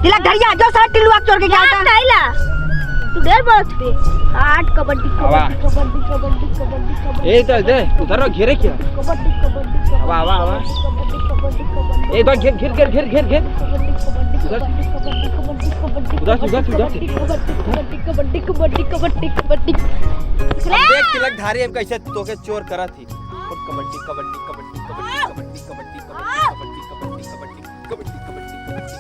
इला घरिया जो साथ टिलुआ चोर के जाता काइला तू देर बहुत पे आठ कबड्डी कबड्डी कबड्डी कबड्डी कबड्डी ए तो दे उधर घेरे क्या कबड्डी कबड्डी आवा आवा आवा कबड्डी कबड्डी ए तो घेर घेर घेर घेर घेर घेर कबड्डी कबड्डी कबड्डी देख तिलक धारी हम कैसे तोके चोर करा थी और कबड्डी कबड्डी कबड्डी कबड्डी कबड्डी कबड्डी कबड्डी कबड्डी कबड्डी कबड्डी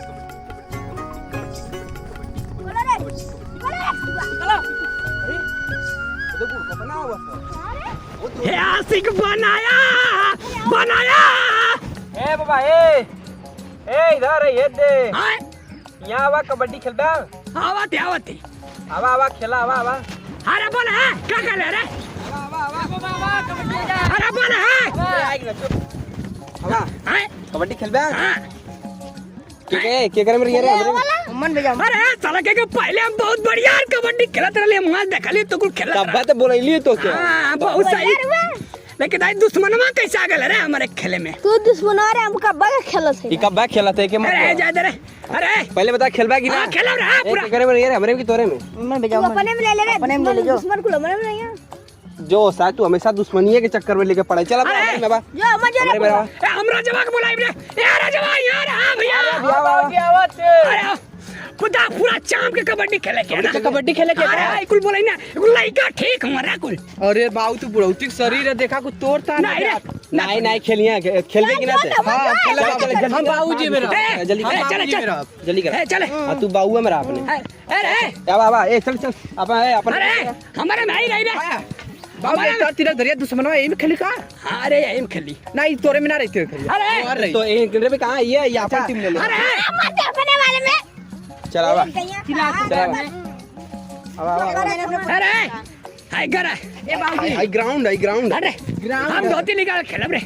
आशिक बनाया बनाया ए बाबा ए इधर ये दे यहाँ आवा कबड्डी खेलबा आवत आवत आवा आवा खेला आवा आवा अरे बोल है क्या कर रे आवा आवा आवा कबड्डी अरे बोल है आइग ना चुप आवा कबड्डी खेलबा के करे मेरे ये रे मन में जा अरे साला के पहले हम बहुत बढ़िया कबड्डी खेलत रहले वहां देखली तो कुल खेलत तब बात बोलैली तो क्या हां बहुत सही लेकिन दाई दुश्मनवा कैसे आ गेल रे हमारे खेले में तू दुश्मन रे हमका बड़ा खेलत है ई कब बा खेलत है के अरे जा दे रे अरे पहले बता खेलबा की ना खेला रे पूरा के करे मेरे ये हमरे की तोरे में मन में जा अपने में ले ले रे अपने में ले जो दुश्मन को मरे नहीं जो सा तू हमेशा दुश्मनिये के चक्कर में लेके पड़ा चल अब में बा जो मजे रे ए हमरा जवाक बुलाई रे ए राजवा यार हां भैया अरे खुदा पूरा चाम के कबड्डी खेले के ना कबड्डी खेले के अरे कुल बोलै ना कुल लइका ठीक हमारा कुल अरे बाऊ तू बुढ़ौती शरीर है देखा को तोड़ता नहीं रे नहीं नहीं खेलिए खेलबे की ना हां खेल हम बाबूजी मेरा जल्दी चल चल जल्दी कर चले हां तू बाबू है मेरा अपने अरे ए बाबा ए चल चल अपन अरे हमारे में ही रही रे बाबू एक तीर धरिया दुश्मनवा एम खेली का अरे एम खेली नहीं तोरे में ना रहती खेली अरे तो ए गिरे में कहां ये या अपन टीम ले ले अरे मत अपने वाले में चल आवा अरे हाय कर ए बाबूजी हाई ग्राउंड अरे हम धोती निकाल खेलब रे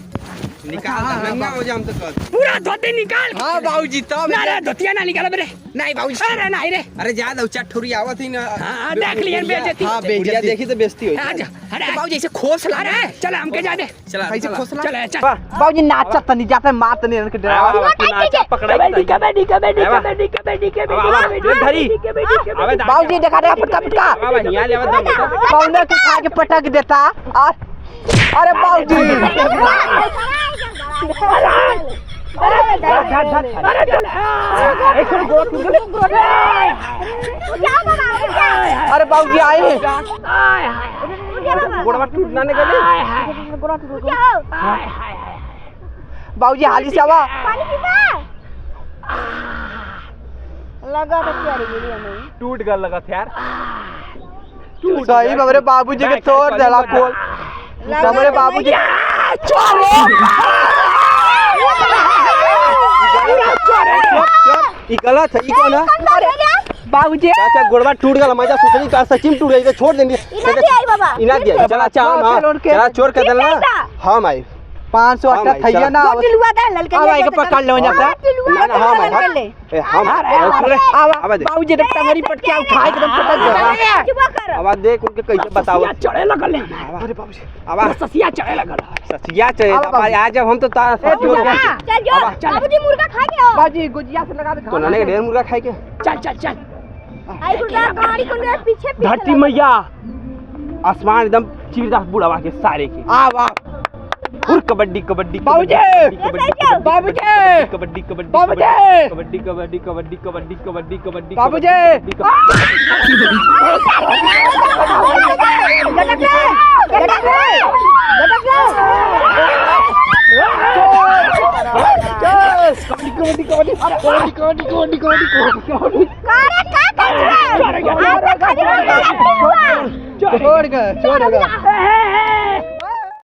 निकाल नंगा हो जा हम तो कल पूरा धोती निकाल हां बाबूजी तब ना रे धोतिया ना निकालब रे नहीं बाबूजी अरे नहीं रे अरे जा दो चठुरी आवत ही ना हां देख लिए बेइज्जती हां बेइज्जती देखी तो बेइज्जती होई आजा अरे बाबूजी ऐसे खोसला अरे चल हमके जा दे चल ऐसे खोसला चल चल बाबूजी नाचत तनी जाते मात नहीं रन के डरावा नाचा पकड़ाई कबड्डी कबड्डी कबड्डी कबड्डी कबड्डी धरी बाबूजी देखा रे फटका फटका बाबा यहां ले आवत कौन के खा के पटक देता और अरे बाबूजी अरे बाबूजी आए गोड़वा टूटना ने गले बाबूजी हाली से आवा लगा तो क्या रे नहीं टूट गल लगा था यार सही हमारे बाबूजी के तोड़ देला कोल हमारे बाबूजी ई गलत है ई कौन है बाबूजी चाचा गोड़वा टूट गला मजा सोचनी का सचिन टूट गई तो छोड़ देंगे इना दिया बाबा इना दिया चला चाह चला चोर कर देना हम आई 500 अट्टा थैया ना टिलुआ दा ललके आवा के पकड़ ले जाता ना ना हम आई ए हम आवा बाबूजी ने टंगरी पटके उठा एकदम पटक दे चुप कर आवाज देख उनके कैसे बताओ चढ़े लगल अरे बाबूजी आवाज ससिया चढ़े लगल ससिया चढ़े आज जब हम तो चल जो बाबूजी मुर्गा खा के आओ बाबूजी गुजिया से लगा दे तो नाने के ढेर मुर्गा खाए के चल चल चल आई गुंडा गाड़ी गुंडा पीछे धरती मैया आसमान एकदम चीरदास बुढ़ावा के सारे के आवा और कबड्डी कबड्डी बाबूजी बाबूजी कबड्डी कबड्डी बाबूजी कबड्डी कबड्डी कबड्डी कबड्डी कबड्डी बाबूजी छोड़ गए